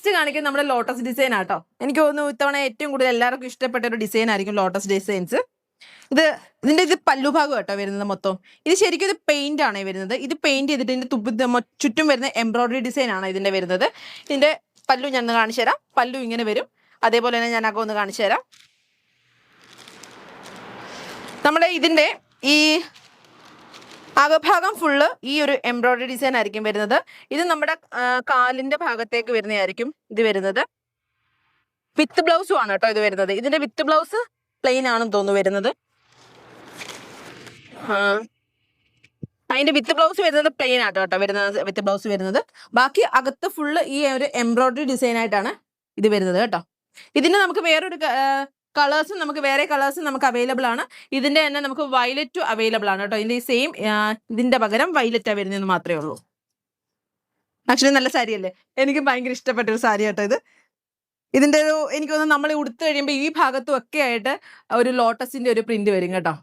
Next കാണിക്കുന്നത് നമ്മുടെ lotus design ആട്ടോ. എനിക്ക് തോന്നുന്നു ഇത്തവണ ഏറ്റവും കൂടുതൽ എല്ലാവർക്കും ഇഷ്ടപ്പെട്ട ഒരു ഡിസൈൻ ആയിരിക്കും ലോട്ടസ് ഡിസൈൻസ്. ഇതിന്റെ പല്ലുഭാഗം കേട്ടോ വരുന്നത് മൊത്തം. ഇത് ശരിക്കും ഇത് പെയിന്റ് ആണ് വരുന്നത്. ഇത് പെയിന്റ് ചെയ്തിട്ട് ഇതിന്റെ ചുറ്റും വരുന്ന എംബ്രോയിഡറി ഡിസൈൻ ആണ് ഇതിന്റെ വരുന്നത്. ഇതിന്റെ പല്ലു ഞാൻ കാണിച്ചു തരാം. പല്ലു ഇങ്ങനെ വരും. അതേപോലെ തന്നെ ഞാൻ അകം ഒന്ന് കാണിച്ചു തരാം. നമ്മുടെ ഇതിന്റെ ഈ അകഭാഗം ഫുള്ള് ഈ ഒരു എംബ്രോയിഡറി ഡിസൈൻ ആയിരിക്കും വരുന്നത്. ഇത് നമ്മുടെ കാലിന്റെ ഭാഗത്തേക്ക് വരുന്നതായിരിക്കും ഇത് വരുന്നത്. വിത്ത് ബ്ലൗസും ആണ് കേട്ടോ ഇത് വരുന്നത്. ഇതിന്റെ വിത്ത് ബ്ലൗസ് പ്ലെയിൻ ആണെന്ന് തോന്നുന്നു വരുന്നത്. അതിന്റെ വിത്ത് ബ്ലൗസ് വരുന്നത് പ്ലെയിൻ ആട്ടോ കേട്ടോ വരുന്നത്. വിത്ത് ബ്ലൗസ് വരുന്നത് ബാക്കി അകത്ത് ഫുള്ള് ഈ ഒരു എംബ്രോയിഡറി ഡിസൈൻ ആയിട്ടാണ് ഇത് വരുന്നത് കേട്ടോ. ഇതിന് നമുക്ക് വേറൊരു കളേഴ്സും വേറെ കളേഴ്സും നമുക്ക് അവൈലബിൾ ആണ്. ഇതിന്റെ തന്നെ നമുക്ക് വയലറ്റും അവൈലബിൾ ആണ് കേട്ടോ. ഇതിന്റെ സെയിം ഇതിന്റെ പകരം വയലറ്റാ വരുന്നതെന്ന് മാത്രമേ ഉള്ളൂ. ആക്ച്വലി നല്ല സാരി അല്ലേ? എനിക്ക് ഭയങ്കര ഇഷ്ടപ്പെട്ട ഒരു സാരി കേട്ടോ ഇത്. ഇതിന്റെ എനിക്ക് തോന്നുന്നു നമ്മൾ ഉടുത്തു കഴിയുമ്പോൾ ഈ ഭാഗത്തും ഒക്കെ ആയിട്ട് ഒരു ലോട്ടസിന്റെ ഒരു പ്രിന്റ് വരും കേട്ടോ.